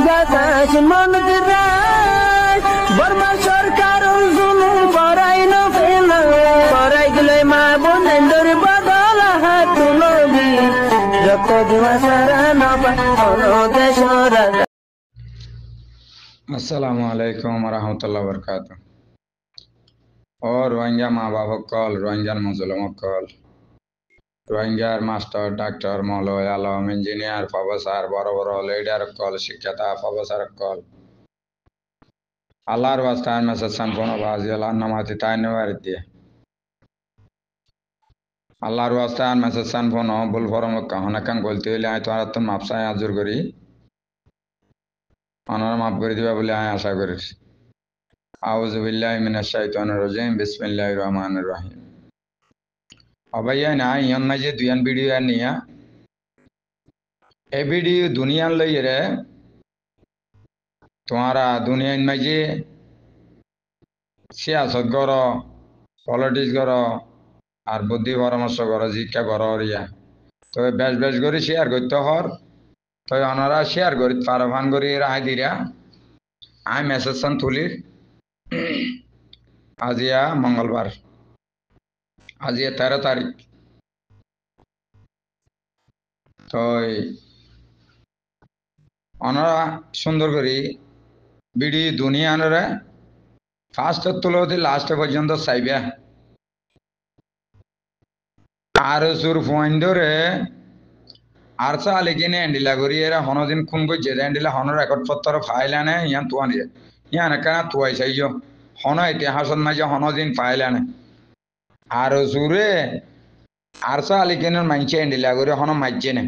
বাতাস মন দিরাই বর্মা সরকার জুলুম করাই না ফেলা করাই গেলে মা বোনের বদল হাত তুলবি যত দিবা সারা না দেশ রাজা। अस्सलामु अलैकुम वरहमतुल्लाहि वबरकातुहू। और रोहिंग्या माँ बाप कल रोहिंग्यार मुसलम कल रोहिंग्यार मास्टर डाक्टर मौलवी आलम इंजिनियर प्रफेसर बड़ बड़ लिडर कल शिक्षता प्रफेसर कल আল্লাহর ওয়াস্তায় মেসেজ সম্পূর্ণ বাজি আল্লাহর নামাতি তাই নেওয়ার দিয়ে আল্লাহর ওয়াস্তায় মেসেজ সম্পূর্ণ ভুল ফরম কাহনাকান বলতে হইলে আয় তোমার তো মাপসায় আজুর করি ওনারা মাফ করে দিবা বলে আমি আশা করি। আউযু বিল্লাহি মিনাশ শাইতানির রাজিম বিসমিল্লাহির রহমানির রহিম। অবাইয়া না ইয়ান মাঝে দুয়ান ভিডিও আর নিয়া এই ভিডিও দুনিয়ার লইয়ে রে তোমারা দুনিয়ার মাঝে সিয়াসত কর পলিটিক্স কর আর বুদ্ধি পরামর্শ কর শিক্ষা কর ইয়া তো বেশ বেশ করে শেয়ার করতে হর তো ওনারা শেয়ার করি পারফান করি রায় দিরা আই মেসেজ তুলির আজিয়া মঙ্গলবার আজিয়া 13 তারিখ তো ওনারা সুন্দর করি বিডি দুনিয়া আনরে ফার্স্ট তুলতে লাস্ট পর্যন্ত চাইবে আর সুর পয়েন্ট ধরে আর চালে কিনে এন্ডিলা করি এরা হনদিন কোন করছে এন্ডিলা হন রেকর্ড পত্র ফাইলানে ইয়ান তুয়ান ইয়ান কেন তুয়াই চাইজ হন ইতিহাসত মাঝে হনদিন ফাইলানে আর সুরে আর চালে কিনে মানছে এন্ডিলা করে হন মাইছে নে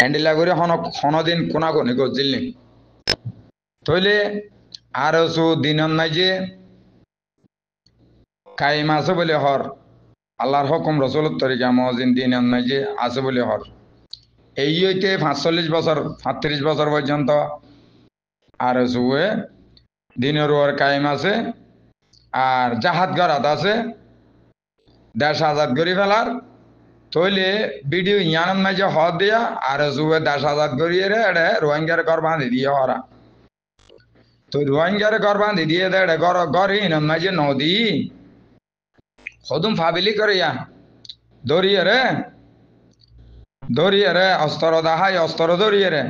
এন্ডিলা করে হনদিন কোনা কোনি করছিল নি তইলে আর সু দিনন মাঝে কাইম আছে বলে হর আল্লাহর হুকুম রসুলের তরিকা মজিন দিন মাঝে আছে বলে হর এই হইতে 45 বছর 35 বছর পর্যন্ত আর সুয়ে দিনের ওর কাইম আছে আর জাহাজ গরাত আছে দেশ আজাদ করি ফেলার তইলে ভিডিও ইয়ান মাঝে হদ দিয়া আর সুয়ে দেশ আজাদ করিয়ে রে এড়ে রোহিঙ্গার ঘর বাঁধি দিয়ে হরা তো রোহিঙ্গার ঘর বাঁধি দিয়ে দে এড়ে ঘর ইন মাঝে নদী খদুম ফাবিলি করিয়া দরিয়ে রে অস্ত্র দাহাই অস্ত্র দরিয়ে রে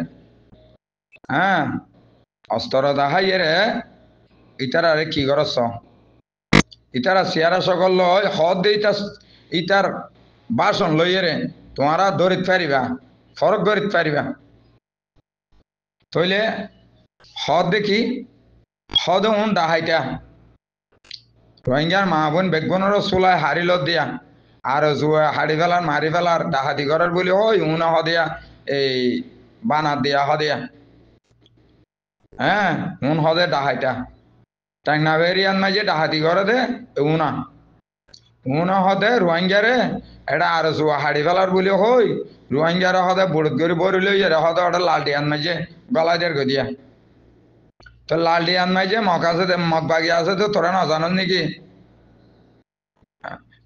হ্যাঁ অস্ত্র দাহাই রে ইতারা রে কি করছ ইতারা সিয়ারা সকল লয় হদ দে ইতার বাসন লইয়ে রে তোমারা দরিত পারিবা ফরক গরিত পারিবা তইলে হদ দেখি হদ উন দাহাইটা রোহিঙ্গার মা বোন বেগবনের চুলাই হারিল দিয়া আর হাড়ি ফেলার মারি ফেলার ডাহাতি করার বলি ওই উনা হদিয়া এই বানার দিয়া হদিয়া হ্যাঁ উন হদে ডাহাইটা টাংনা বেরিয়ান মাঝে ডাহাতি করে দে উনা হদে রোহিঙ্গারে এটা আর হাড়ি ফেলার বলি হই রোহিঙ্গারে হদে বুড়ত করে বরি লইয়ে হদে ওটা লালটিয়ান মাঝে গলায় দের দিয়া তো লালটিয়ান মাঝে মগ আছে মগ বাগি আছে তো তোরা না জানো নাকি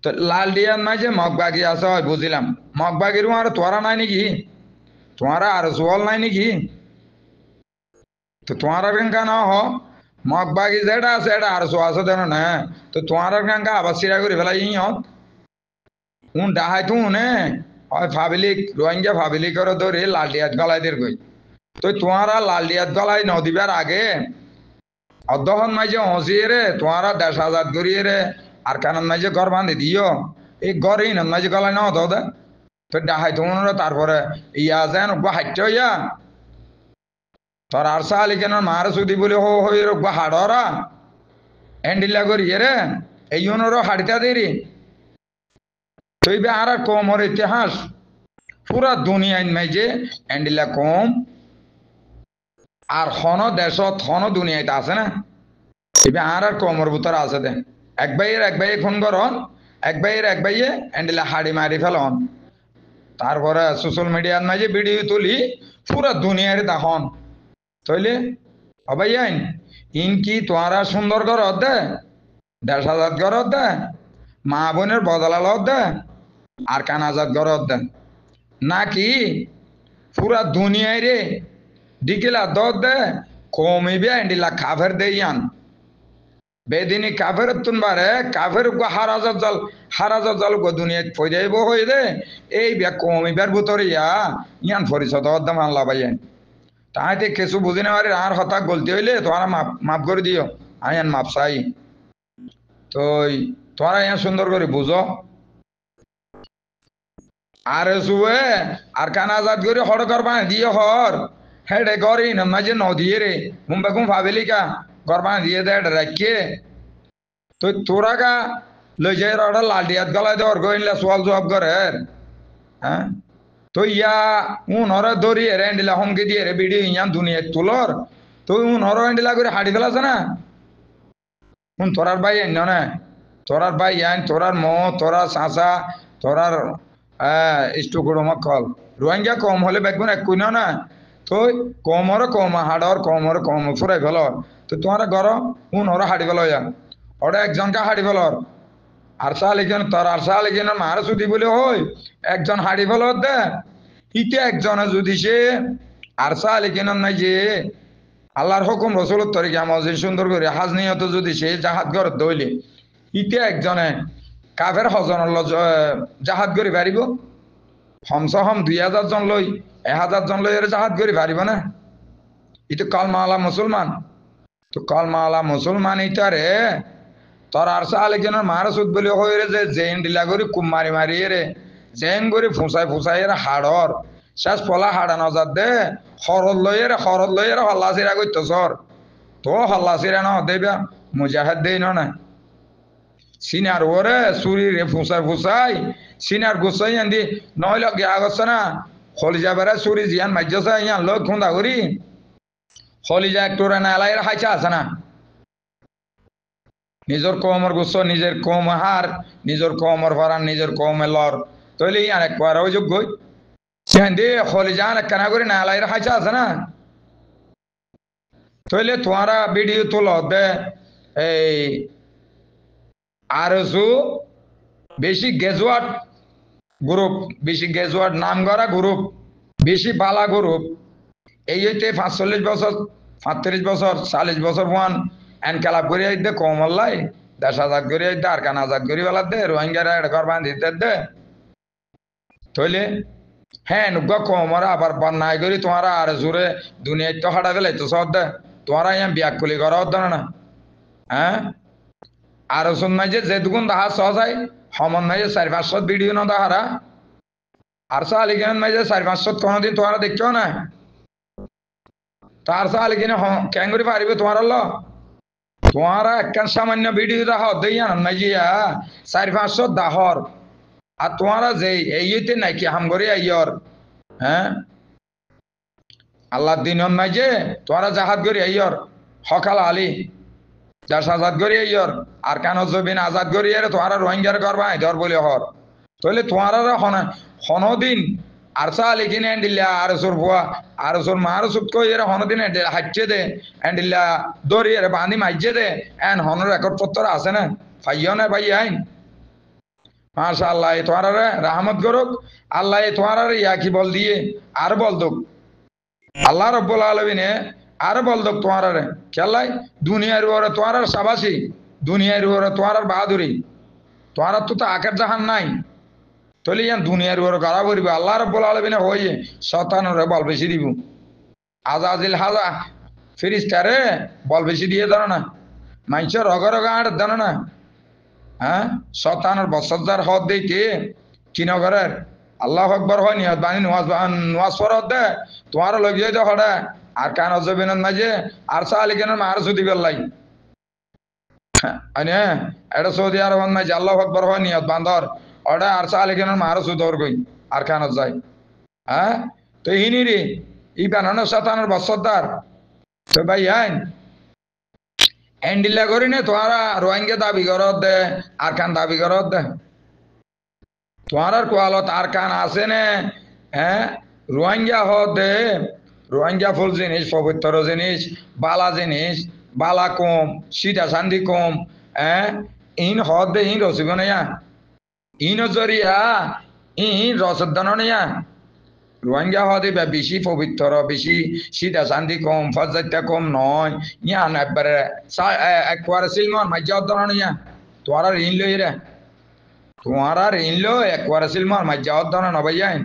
তো লালটিয়ান মাঝে মগ বাগি আছে হয় বুঝিলাম মগ বাগির আর তোরা নাই নাকি তোমারা আর জল নাই নাকি তো তোমার কাঙ্কা না হ মগ বাগি যেটা আছে এটা আর আছে দেন না তো তোমার কাঙ্কা আবার সিরা করে ফেলাই ইহত উন ডাহাই তু নে হয় ফাবিলিক রোহিঙ্গা ফাবিলিক করে ধরে লালটিয়াত গলায় দের গই তো তোমারা লালটিয়াত গলায় নদিবার আগে অধ্যহন মাঝে হসিয়ে রে তোমারা দেশ আজাদ করিয়ে রে আর কানন মাঝে ঘর বাঁধে দিও এই ঘর ইন মাঝে গলায় না হতো তো ডাহাই তোমরা তারপরে ইয়া যেন হাইট ইয়া তোর আর সালি কেন মার সুদি বলে হই রোগবা হাড়রা এন্ডিলা করিয়ে রে এই অনুরো হাড়িটা দেরি তুই বে আর কমর ইতিহাস পুরা দুনিয়ায় মাঝে এন্ডিলা কম আর হন দেশত হন দুনিয়াতে আছে না এবার আর কমর ভিতরে আছে দে এক ভাইয়ে খুন করন এক ভাইয়ে এন্ডিলা হাড়ি মারি ফেলন তারপরে সোশ্যাল মিডিয়ার মাঝে ভিডিও তুলি পুরা দুনিয়ার তখন তইলে অবাইয়াইন ইন কি তোরা সুন্দর ঘর দে দেশ আজাদ ঘর দে মা বোনের বদলালত দে আর কান আজাদ ঘর দে নাকি পুরা দুনিয়ায় রে dikila dodde komi be endila kafir de yan bedini kafir tun bare kafir go harazat jal go duniyat foidaibo hoide ei be komi ber butoriya yan পরিষদ অদ্দাম আল্লাহ ভাইয়েন তাইতে কিছু বুঝি না পারি আর হঠাৎ গলতি হইলে তোমরা মাফ করে দিও আয়ান মাপ চাই তো তোমরা ইয়ান সুন্দর করে বুঝো আর সুয়ে আর কান আজাদ করে হড় করবা দিয়ে হর হেডে গরি না মাঝে নদিয়ে রে মুম্বাই কুম ভাবেলিকা করবা দিয়ে দে রাখিয়ে তো তোরা কা লই যাই রড়া লালডিয়াত গলায় দর গইলা সওয়াল জবাব করে হ্যাঁ তো ইয়া উনরা দরিয়ে রেন্ডিলা হমকে দিয়ে রে ভিডিও ইয়ান দুনিয়া তুলর তো উনরা রেন্ডিলা করে হাড়ি ফেলাছে না তোরার ভাই আইন না তোরার ভাই আইন তোরার ম তোরা চাচা তোরার স্টুকুড়ো মকল রোহিঙ্গা কম হলে বেগুন এক কুইন না তো কমর কম হাড়র কমর কম ফুরাই ফেল তো তোমার ঘর উনরা হাড়ি ফেল ওটা একজনকে হাড়ি ফেলর আর সালিকেন তোর আর সালিকেন মারা সুদি বলে হই একজন হাড়ি ফেল দে ইতে একজনে যদি সে আর সালিকেন নাই যে আল্লাহর হুকুম রসুল তরিকা মসজিদ সুন্দর করে হাজ নিয়ত যদি সে জাহাজ ঘর দইলে ইতে একজনে কাফের হজন জাহাজ করে পারিব হমসহম 2000 জন লই 1000 জন লই এর জাহাজ করে পারিব না ইতে কলমাওয়ালা মুসলমান তো কলমাওয়ালা মুসলমান ইতারে তোর আর সালিকেন মারা সুদ বলে হই রে যে জেন ডিলা করে কুমারি মারি রে জেন করে ফুসাই এর হাড়র শেষ পলা হাড়া নজার দে হরদ লইয়ের হল্লাসিরা করত সর তো হল্লাসিরা না দেবা মুজাহিদ দেই না সিনার ওরে সুরি রে ফুসাই সিনার গুসাই আন্দি নইল গিয়া গছ না হলিজা বেড়া সুরি জিয়ান মাইজসা ইয়ান লোক খুন্দা করি হলিজা একটু না এলাইয়ের হাইচা আছে না নিজের কমর গুছ নিজের কম হার নিজের কমর ভরান নিজের কমে লর তৈলে ইয়ান একবার অযোগ্য সেন্দি হলিজান একখানা করে না এলাইয়ের হাইচা আছে না তৈলে তোমারা ভিডিও তোলো দে এই আরজু বেশি গ্রাজুয়েট গ্রুপ বেশি গ্রাজুয়েট নাম করা গ্রুপ বেশি বালা গ্রুপ এই হইতে 45 বছর 35 বছর 40 বছর ওয়ান এন ক্লাব করে দে কমল্লাই 10,000 করে দে আর কান আজাদ করে বেলা দে রোহিঙ্গারা এটা ঘর বাঁধিতে দে তইলে হ্যাঁ নুগ কমরা আবার বন্যায় করি তোমারা আর জোরে দুনিয়ায় তো হাঁটা ফেলাই তো সব দে তোমারা ইয়ান বিয়াকুলি করা হতো না হ্যাঁ আর শুন নাই যে দুগুণ দাহা সহজাই সমন নাই যে 4-500 ভিডিও না দাহারা আর সালিকেন নাই যে 4-500 কোনদিন তোমরা দেখছো না তার সালিকেন ক্যাঙ্গুরি পারিবে তোমার ল তোমারা একখান সামান্য ভিডিও দাহ দেইয়া নাই যে 4-500 দাহর আর তোমারা যে এইতে নাকি হামগরি আইয়র হ্যাঁ আল্লাহ দিন নাই যে তোমরা জাহাজ গরি আইয়র হকাল আলী 10,000 গরি আইয়র আর কান জবিন আজাদ গরি এর তোমরা রোহিঙ্গার করবা ধর বলে হর তাহলে তোমরা হনদিন আর সালি কিনে এন্ডিল্লা আর সুর বুয়া আর সুর মার সুত কই এর হনদিন হাইচে দে এন্ডিল্লা দরি এর বাঁধি মাইজে দে এন হন রেকর্ড পত্র আছে না ফাইও না ভাই আইন মাশাআল্লাহ তোমরা রহমত করুক আল্লাহ তোমরা ইয়া কি বল দিয়ে আর বল দক আল্লাহ রাব্বুল আলামিনে আর বল দক তোমরা খেলাই দুনিয়ার ওরে তোমরা সাবাসী দুনিয়ার ওরে তোমরা বাহাদুরি তোমরা তো আখের জাহান নাই তলে ইয়ান দুনিয়ার ওরে গাড়া করিবে আল্লাহ রাব্বুল আলামিনে হইয়ে শয়তানরে বল বেশি দিব আজাজিল হাজা ফেরেশতারে বল বেশি দিয়ে দাও না মাইনসের রগা আড় দাও না হ্যাঁ শয়তানের বসজ্জার হদ দেইতে কি নগরের আল্লাহু আকবার হয় নিয়ত বানি নওয়াজ পড়ত দে তোমার লগিয়ে দে হড়া আর কান অজবিন মাঝে আর সালিকেন মার সুদি বেলাই আনে এটা সৌদি আরব মাঝে আল্লাহু আকবার হয় নিয়ত বান্দর ওটা আর সালিকেন মার সুদর কই আর কান যায় হ্যাঁ তো ইনি রে ই বানানো শয়তানের বসজ্জার তো ভাই আইন এন্ডিলা করি না তোমরা রোহিঙ্গা দাবি করত দে আর কান দাবি করত দে তোমার কোয়ালত আর কান আছে নে হ্যাঁ রোহিঙ্গা হদে রোহিঙ্গা ফুল জিনিস পবিত্র জিনিস বালা জিনিস বালা কম সিটা শান্তি কম হ্যাঁ ইন হদে ইন রসিব নয়া ইন জরিয়া ইন রসদান নয়া রোহিঙ্গা হতে বেশি পবিত্র বেশি সিধা শান্তি কম ফজাইতা কম নয় ইয়ান একবারে একবারে সিলমন মাজ্জা ধরন ইয়া তোরা ঋণ লই রে তোরা ঋণ লো একবারে সিলমন মাজ্জা ধরন নবাইয়াইন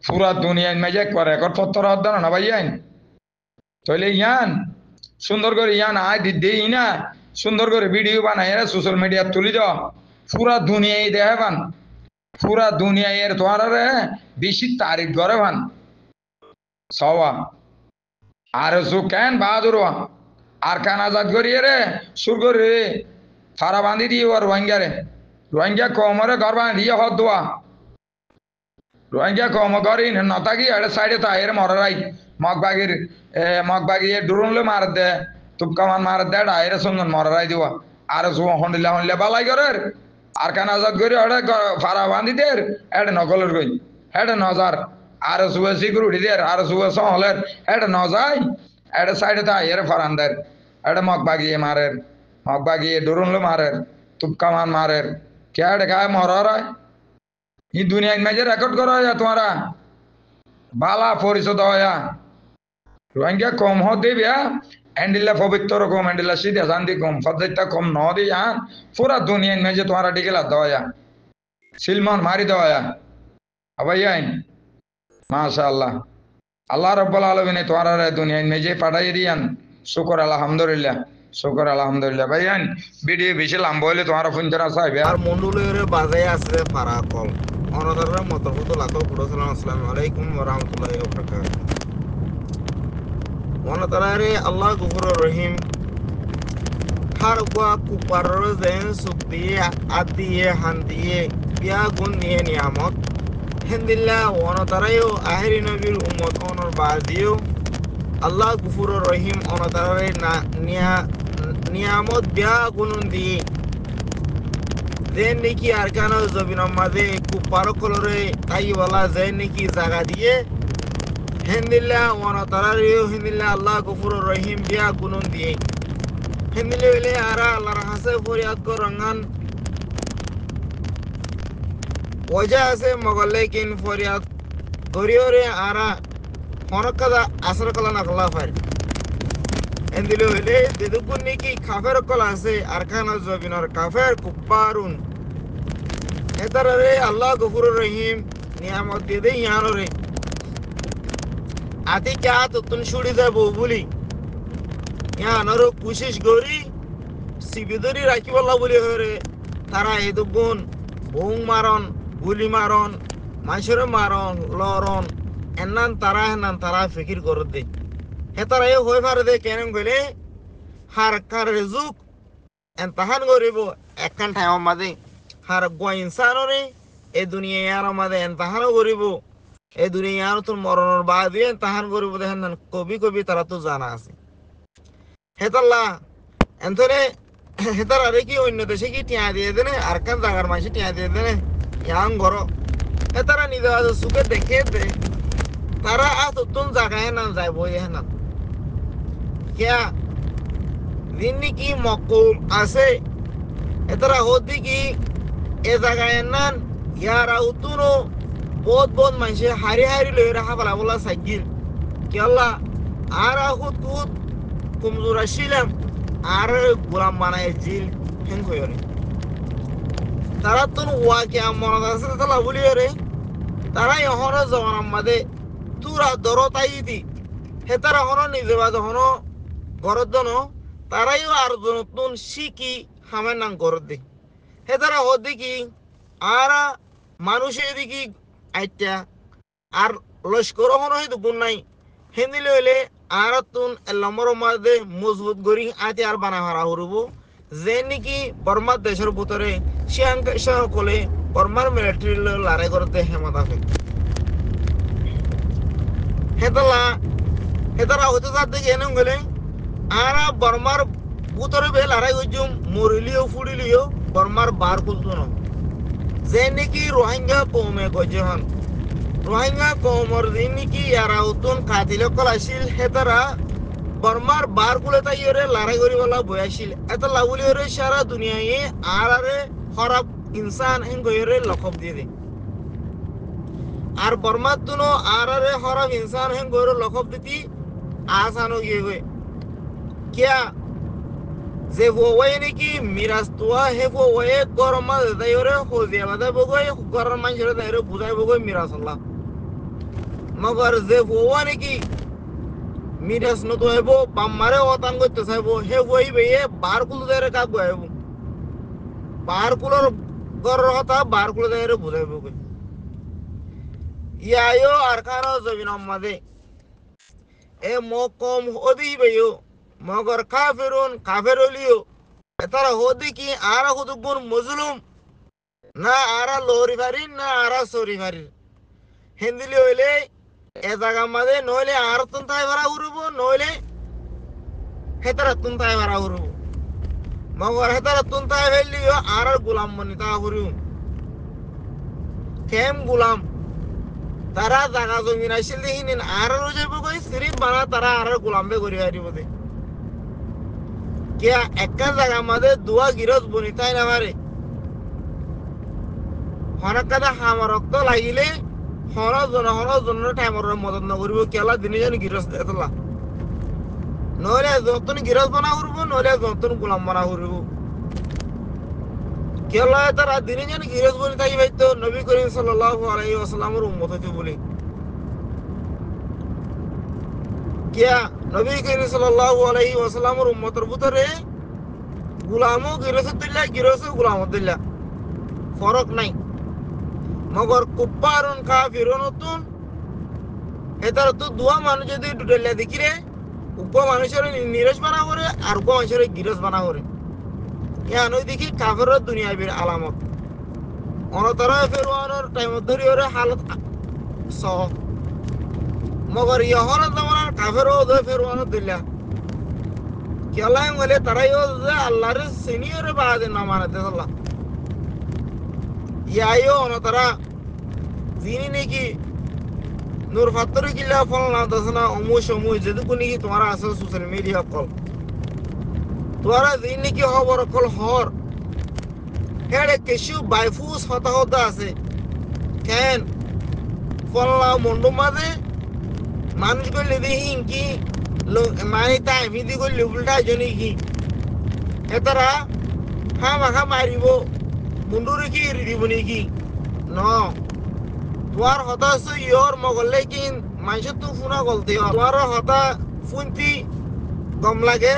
পুরা দুনিয়ায় মাঝে একবারে একর পত্তর ধরন নবাইয়াইন তাইলে ইয়ান সুন্দর করে ইয়ান আয় দিই না সুন্দর করে ভিডিও বানাই সোশ্যাল মিডিয়া তুলি দাও পুরা দুনিয়ায় দেখাবান পুরা দুনিয়ায় এর তোমার বেশি তারিফ করে ভান সওয়া আর সু কেন বাহাদুর আর কান আজাদ করিয়ে রে সুর করে ফারা বাঁধি দিয়ে আর রোহিঙ্গা কমরে ঘর বাঁধিয়ে হত দোয়া রোহিঙ্গা কম করি নতাকি এটা সাইডে তাইরে মরারাই মগবাগির ড্রোনলে মার দে তুপকামান মার দে ডাইরে সুন্দর মরারাই দিবা আর সু হন্ডিলা বালাই করে আর কান আজাদ করি ওটা ফারা বাঁধি দের এটা নকলের কই এটা নজার আর সুয়ে সিকিউরিটি দের আর সুয়ে সহলের এটা নজাই এটা সাইডে তাইরে ফারান দের এটা মগবাগিয়ে ড্রোনলে মারের তুপকামান মারের কে এটা গায়ে মরারাই এই দুনিয়ায় মাঝে রেকর্ড করা হয় তোমারা বালা পরিশোধ হয় রোহিঙ্গা কম হতে বিয়া এন্ডিলা পবিত্র কম এন্ডিলা সিধা শান্তি কম ফজাইতা কম ন দিয়া পুরা দুনিয়ায় মাঝে তোমারা ডিগেলা দেওয়া সিলমান মারি দেওয়া আবাইয়াইন মাশাআল্লাহ আল্লাহ রাব্বুল আলামিন তোমারা দুনিয়ায় মাঝে পাঠাই দিয়ান শুকর আলহামদুলিল্লাহ ভাইয়ান ভিডিও বেশি লম্বা হলে তোমার ফোন জানা চাইবে আর মন্ডলের বাজাই আছে পারা কল অনদারের মতো হতো লাখো পুরো সালাম আসসালামু আলাইকুম ওয়া রাহমাতুল্লাহি ওয়া বারাকাতুহু ওয়ানাতারে আল্লাহ গফুরুর রহিম হার কোয়া কুপারর দেন সুখ দিয়ে আদিয়ে হান দিয়ে বিয়া গুণ নিয়ে নিয়ামত হেন্দিল্লাহ ওয়ানাতারায়ও আহেরি নবীর উম্মত অনর বাদিও আল্লাহ গফুরুর রহিম অনতারে নিয়ামত বিয়া গুণন দিয়ে যেন নাকি আরকান জমিনের মাঝে কুপার কলরে তাইওয়ালা যেন নাকি জায়গা দিয়ে হেন্দিল্লা ওয়ানাতারারেও হেন্দিল্লা আল্লাহ গফুরুর রহিম বিয়া গুণন দিয়ে হেন্দিলে হইলে আরা আল্লাহর হাসে ফরিয়াদ কর রঙান ওজা আছে মগলে কিন ফরিয়াদ গরিয়রে আরা হনকাদা আসর কলা না কলা ফাইল এন্দিলে হইলে দেদুকুন নাকি কাফের কলা আছে আরকান জবিনের কাফের কুপারুন এতারে আল্লাহ গফুরুর রহিম নিয়ামত দিয়ে দেই ইয়ানরে আতি কে তুন ছুড়ি যাব বলি ইয়ানর কোশিশ করি সিবিদরি রাখিবলা বলি হরে তারা এদুকুন বং মারন গুলি মারন মাইসরে মারন লরন এনান তারা ফিকির করে দে হেতারা এ হয়ে পারে দে কেন গেলে হার কার যুগ এন তাহান গরিব একখান ঠাই মাঝে হার গোয়া ইনসানরে এ দুনিয়া আর মাঝে এন তাহানও গরিব এ দুনিয়া আর তোর মরণের বাদ দিয়ে তাহান গরিব দেখেন কবি তারা তো জানা আছে হেতাল্লা এনথরে হেতার আরে কি অন্য দেশে কি টিয়া দিয়ে দেনে আর কান জাগার মাসে টিয়া দিয়ে দেনে ইয়াং ঘর হেতারা নিজে সুখে দেখে দে তারা তুন জায়গায় না যায় বই না क्या দিননি কি মকুম আছে এতরা হদি কি এ জায়গায় নান ইয়ারা উতুনো বহুত মানুষে হারি লই রাখা বলা সাইকিল কি আল্লাহ আর হুত কুমজুরা ছিলাম আর গোলাম বানায় জিল হেন কইরে তারা তুন ওয়া কি মনে আছে তালা বলিও রে তারা এখন জমানার মাঝে তুরা দরতাই দি হেতারা হন নিজে বাজে হন ঘরের জন তারাইও আর নতুন শিখি হামের নাম ঘরের দি হেতারা হদি কি আর মানুষের দিকে আইটা আর লস্কর হন হয়তো গুণ নাই হেন্দিলে হইলে আর তুন লম্বর মাঝে মজবুত গড়ি আইতে আর বানা হারা হরব যে নাকি বর্মার দেশের ভিতরে সকলে বর্মার মিলিটারি লড়াই করতে হেমত আছে হেতারা হতে তার দিকে এনে গেলে আর বর্মার ভিতরে বে লড়াই করছুম মরিলিও ফুড়িলিও বর্মার বার খুলতো না যে নাকি রোহিঙ্গা কৌমে গজে হন রোহিঙ্গা কৌমর দিন নাকি ইয়ারা উতুন কাতিল কলাইছিল হেতারা বর্মার বার কুলে তাই লড়াই করিবলা বয়াছিল এত লাগুলি সারা দুনিয়ায় আর খারাপ ইনসান হেন গইরে লকব দিয়ে দে আর বর্মার তুনো আর আরে হরাম ইনসান হেন গরু লকব দিতি আসানো গিয়ে গই কিয়া যে ওয়াই নাকি মিরাজ তোয়া হে ওয়াই গরম মা দাই ওরে হোজিয়া বাদা বগই গরম মানুষের দাই ওরে বুঝাই বগই মিরাজ আল্লাহ মগর যে ওয়া নাকি মিরাজ নতো হেবো বাম্মারে অতান করতে চাইবো হে ওই বেয়ে বার কুলো দাইরে কাক গাইবো বার কুলোর গরর কথা বার কুলো দাইরে বুঝাই বগই ইয়ায়ো আর খানো জমিন আমাদে এ মকম হদি বেয়ো মগর কাফেরুন কাফের হলিও এতারা হদি কি আরা হুদুগুন মজলুম না আরা লোরি ফারিন না আরা সরি ফারিন হিন্দিলি হইলে এ জায়গা মাঝে নইলে আর তুনতাই ভাড়া উড়ব নইলে হেতারা তুনতাই ভাড়া উড়ব মগর হেতারা তুনতাই ফেললিও আর গুলাম মনি তা হুরিম কেম গুলাম তারা জায়গা জমি রাইছিল দেখিন আর যাইব কই সিরিফ বানা তারা আর গুলামবে করি হারিব দে কে একটা জায়গা মাঝে দুয়া গিরজ বনি তাই না মারে হনক কাদা হামার রক্ত লাগিলে হন জন টাইমর মদত নকরিব কেলা দিনে যেন গিরজ দেতলা নইলে যতন গিরজ বানা উড়ব নইলে যতন গুলাম বানা উড়ব কেলা তারা দিনে যেন গিরজ বনি থাকি ভাইতো নবী করিম সাল্লাল্লাহু আলাইহি ওয়াসাল্লামের উম্মত হইতে বলি কিয়া নবী করিম সাল্লাল্লাহু আলাইহি ওয়াসাল্লামের উম্মতের ভিতরে গুলামও গিরসতুল্লাহ গিরসও গুলামতুল্লাহ ফরক নাই মগর কুফারুন কাফিরুন এটার তো দুয়া মানুষ যদি ডুডেলা দেখিরে উপ মানুষের নিরস বানা করে আর উপ মানুষের গিরস বানা করে ইয়া নই দেখি কাফেরের দুনিয়া বীর আলামত অনতর ফেরওয়ানোর টাইম ধরি ওরে হালত সহ মগর ইহন জামানার কাফেরও দে ফেরওয়ানো দিলা কেলাই বলে তারাইও যে আল্লাহর সিনিয়রে বাদে না মানাতে আল্লাহ ইয়াইও অনতরা যিনি নাকি নূর ফাত্তরি কিল্লা ফল না দসনা অমুই যেটুকু নাকি তোমার আছে সোশ্যাল মিডিয়া কল তোরা যিনি নাকি খবর কল হর হেড়ে কিছু বাইফুস হতা আছে কেন ফল্লা মন্ডু মাঝে মানুষ করলে দেখি কি মানে তাই মিদি করলে উল্টা জনি কি এতারা মাখা মারিব মুন্ডুরে কি দিব নাকি ন তোমার হতাশ ইয়র মগলে কি মানুষের তো ফুনা গলতে তোমার হতা ফুনতি গম লাগে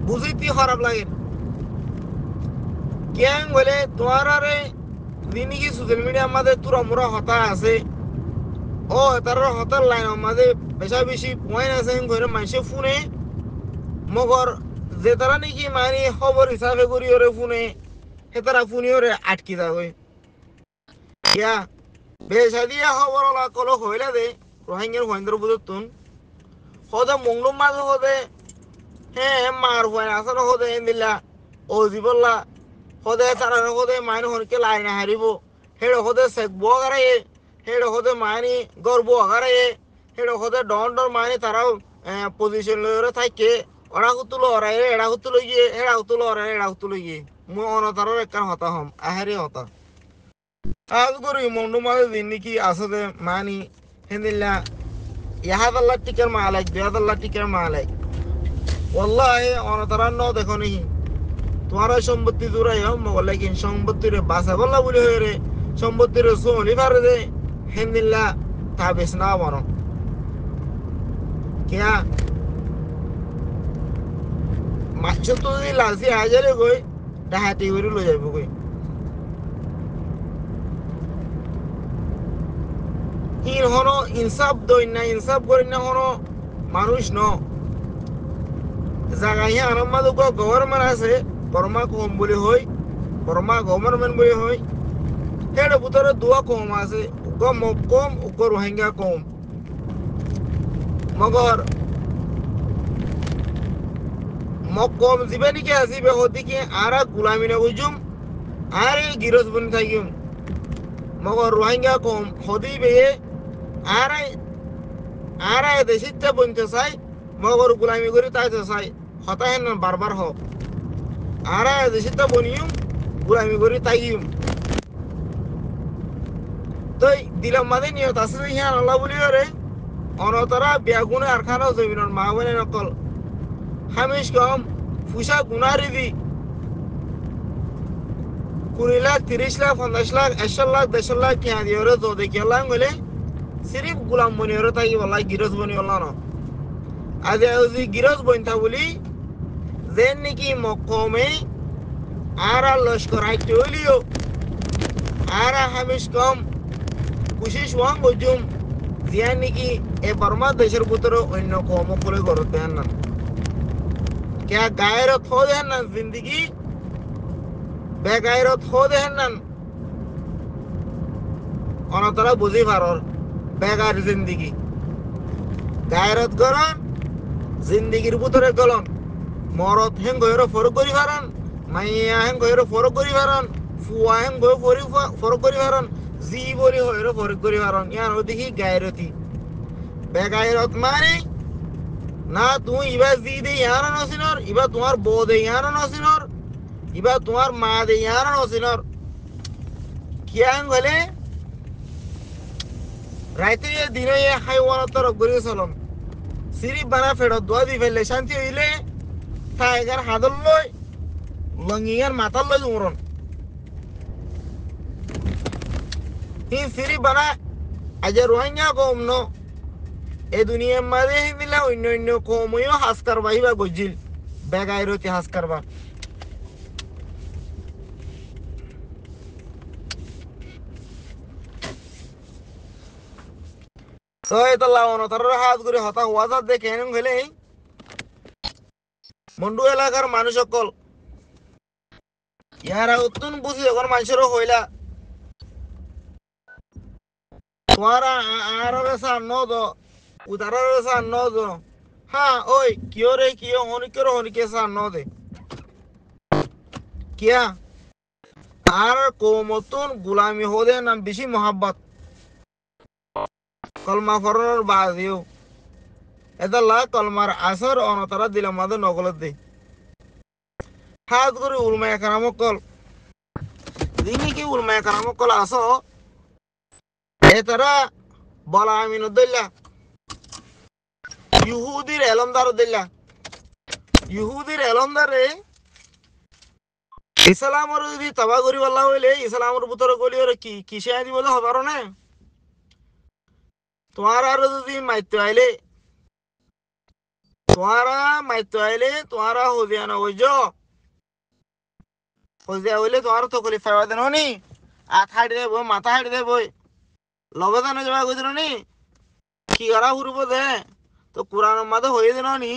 বুঝিতি খারাপ লাগে কেন বলে তোমার আরে দিনই কি সোশ্যাল মিডিয়ার মাঝে তোরা মোরা হতা আছে ও তার হতার লাইন মাঝে বেশি পয়েন্ট আছে ঘরে মানুষে ফোনে মগর যে তারা নাকি মানে খবর হিসাবে করি ওরে ফোনে সে তারা ফোনে ওরে আটকি যাবে ইয়া বেশা দিয়া খবর ওলা কলো হইলা দে রোহিঙ্গার মহেন্দ্র বুঝতুন হদে মংলুম মাঝে হদে হ্যাঁ মার ভয় আসলে হদে দিলা ও জীবল্লা হদে তারা হদে মাইন হনকে লাইন হারিব হেড়ে হদে সেক বগারে হেড়ে হদে মাইনি গর্ব আগারে হেড়ে হদে ডন মাইনি তারাও পজিশন লইরে থাকে ওরা হুতুলো ওরা এড়া হুতুলো গিয়ে এড়া হুতুলো ওরা এড়া হুতুলো গিয়ে মু অনতারর একখান হতা হম আহারে হতা আজ করি মন্ডু মাঝে দিন নাকি আসলে মানি হেদিল্লা ইহাদাল্লা টিকার মালাইক বেহাদাল্লা টিকার মালাইক ওয়াল্লাহি অনতারা ন দেখো নি তোমার সম্পত্তি জুড়াই হোক মগলে কিন সম্পত্তির বাসা বললা বলে হয়ে রে সম্পত্তির সোনি পারে দে হেদিল্লা তা বেশ না বনো কিয়া মাছ তো যদি লালসি হাজারে গই ডাহাতি করে লই যাইব গই ইন হনো ইনসাফ দই না ইনসাফ করি না হনো মানুষ ন জায়গায় আরাম মাদুক গভর্নমেন্ট আছে বর্মা কম বলে হই বর্মা গভর্নমেন্ট বলে হই হেড ভিতরে দুয়া কম আছে উগ মক কম উগ রোহিঙ্গা কম মগর মক কম জিবে নিকে আসিবে হতি কি আরা গুলামি না বুঝুম আরে গিরজ বনি থাকিম মগর রোহিঙ্গা কম হদি বে আরা দেশিতে বনতে চাই মগর গুলামি করে তাইতে চাই হতা হেন বারবার হোক আরা দেশিতে বনিম গুলামি করে তাইম তো দিলাম মাঝে নিয়ত আছে যে ইহান আল্লাহ বলি রে অনতরা বেগুনে আর খানো জমিনের মা বলে নকল হামিশ কম ফুসা গুনারি দি 20 লাখ 30 লাখ 50 লাখ 100 লাখ 150 লাখ কিয়া দিয়ে রে তো দেখি আল্লাহ বলে সিরিফ গুলাম বনি রে তাই বলা গিরজ বনি আল্লাহ না আজ ওই গিরজ বনতা বলি যেন নাকি মকমে আর লস্কর আইতে হলিও আর হামিশ কম কুশিস ওয়াং গজুম জিয়া নাকি এ বর্মা দেশের ভিতরে অন্য কম করে করতে দেন না क्या गायरत हो देन ना जिंदगी बेगायरत हो देन ना অনতরা বুঝি পারর বেগার জিন্দিগি গায়রত করন জিন্দিগির ভিতরে গলন মরত হেন গয়র ফরক করি পারন মাইয়া হেন গয়র ফরক করি পারন ফুয়া হেন গয় ফরক করি পারন জি বলি হয়র ফরক করি পারন ইয়ার দেখি গায়রতি বেগায়রত মানে না তুই ইবা জি দে ইয়ার নসিনর ইবা তোমার বউ দে ইয়ার নসিনর ইবা তোমার মা দে ইয়ার নসিনর কিয়াং বলে রাইতে দিনে হাইওয়ানত রগরি চলন সিরি বানা ফেরত দোয়া দি ফেলে শান্তি হইলে টাইগার হাদল লই লঙ্গিয়ার মাথার লই উমরন হি সিরি বানা আজ রোহিঙ্গা কম ন এ দুনিয়ার মাঝে হিমিলা অন্য অন্য কমইও হাস কারবা হিবা গজিল বেগাইরতি হাস কারবা তো এটা লাউন তার হাত করে হতা ওয়াজার দেখে এনে গেলে মন্ডু এলাকার মানুষ সকল ইয়ারা উত্তুন বুঝি যখন মানুষেরও হইলা তোমারা আর সার ন দো উদার সার ন দো হ্যাঁ ওই কিয় রে কিয় হনিকে সার ন দে কিয়া আর কোমতুন গুলামি হদে নাম বেশি মোহাব্বত কলমা ফরনের বাদিও এদাল্লা কলমার আসর অনতারা দিলাম মাদে নগলত দে হাত করে উলমায় কারামকল দিনি কি উলমায় কারামকল আসো এতারা বলা আমি নদল্লা ইহুদির এলমদার দিল্লা ইহুদির এলমদারে ইসলামর যদি তবা করি বলা হইলে ইসলামর ভিতরে গলি ওরে কি কিসে আদি বলে হবার না তোমার আর যদি মাইতে আইলে তোমারা হদিয়া না হইজ হদিয়া হইলে তোমার তো কলি ফাইবা দেন নি আত হাইট দেব মাথা হাইট দেব লগে জানো যাবা কইছিল নি কি করা ফুরব দে তো কোরআনের মাঝে হয়ে দিন নি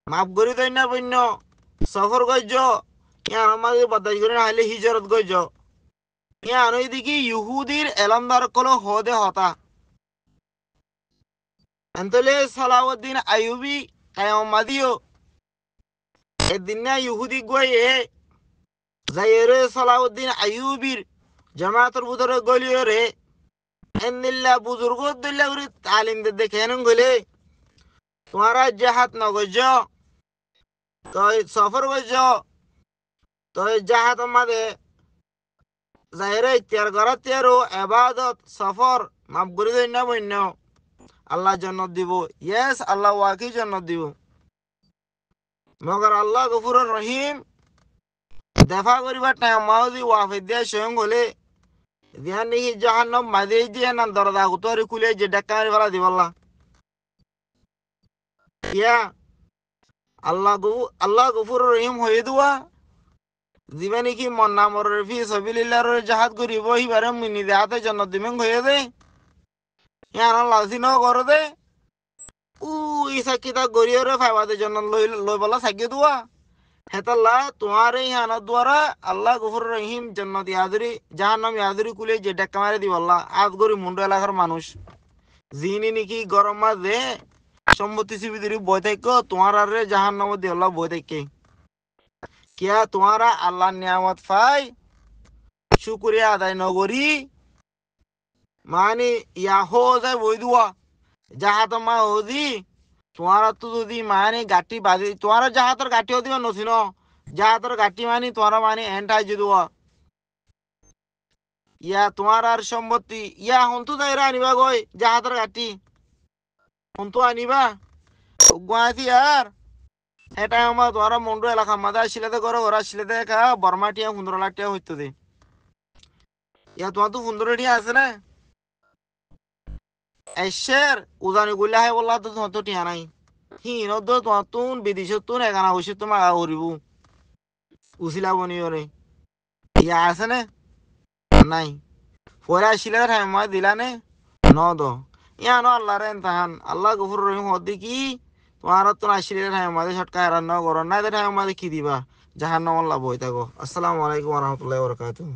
মাফ করি দেয় না বন্য সফর গজ্জ ইয়ার মাঝে বদাই করে হাইলে হিজরত গজ্জ ইয়ার ওই দিকে ইহুদির এলমদার কলো হদে হতা এন্তলে সালাউদ্দিন আইয়ুবি কায়ামাদিও এদিন না ইহুদি গয়ে যাইরে সালাউদ্দিন আইয়ুবির জামাতের ভিতরে গলিও রে এন্দিল্লা বুজুর্গ দিল্লা করে তালিম দে দেখেন গলে তোমারা জাহাত ন গজ্জ তো সফর গজ্জ তো জাহাত আমাদে যাইরে ইতিহার করার তেরো এবাদত সফর মাফ করে দেয় না বন্য আল্লাহ জান্নাত দিব ইয়েস আল্লাহ ওয়াকি জান্নাত দিব মগর আল্লাহ গফুর রহিম দেখা করিবার টাইম মাউদি ওয়াফে দিয়া স্বয়ং হলে দিয়া নাকি জাহান্নাম মাঝে দিয়ে না দরজা উতরে খুলে যে ডাক্কা মারি ফেলা দিবল্লা ইয়া আল্লাহ গফুর রহিম হয়ে দুয়া দিবে নাকি মন নামর ফি সাবিলিল্লাহর জাহাদ করিব হিবারে মিনি দেহাতে জান্নাত দিবেন হয়ে দে ইয়ার লালসি ন করে দে উ ইসা কিতা গরিয়রে ফাইবাদের জন্য লই বলা সাকিয়ে দুয়া হেতাল্লা তোমার এই হানাত দ্বারা আল্লাহ গফুর রহিম জান্নাত ইয়াদুরি জাহান্নাম ইয়াদুরি কুলে যে ডাক্কা মারি দিবল্লা আজ গরি মুন্ডু এলাকার মানুষ জিনি নাকি গরম মাঝে সম্মতি সিবিদিরি বই থাকো তোমার আর জাহান্নাম দিবল্লা বই থাকে কিয়া তোমারা আল্লাহ নিয়ামত পাই শুকরিয়া আদায় নগরী মানে ইয়া হো যায় বই দুয়া জাহাত মা হদি তোমারা তো যদি মানে গাটি বাজি তোমারা জাহাতর গাটিও দিবা নছিন জাহাতর গাটি মানে তোমারা মানে এন্টাই যদুয়া ইয়া তোমার আর সম্পত্তি ইয়া হন্তু দাইরা আনিবা গই জাহাজের গাটি হন্তু আনিবা গুয়াহাটি আর সেটা আমার তোমার মন্ডু এলাকা মাঝে আসলে করো ঘর আসলে খা বর্মাটিয়া 15 লাখ টাকা হইতো দে ইয়া তোমার তো 15 আছে না এসের উজানি গুলা হে বললা তো তোমার তো টিয়া নাই হিন তো তোমার তুন বিদেশত তুন এখানা হইছে তোমার করিব উছিলা বনিওরে ইয়া আছে না নাই পরে আসলে ঠাই দিলা নে ন দো ইয়া ন আল্লাহ রে তাহান আল্লাহ গফুর রহিম হদি কি তোমার তো আসলে ঠাই মাঝে ছটকা এরান ন করো না ঠাই মাঝে কি দিবা জাহান্নাম আল্লাহ বই থাকো আসসালামু আলাইকুম ওয়া রাহমাতুল্লাহি ওয়া বারাকাতুহু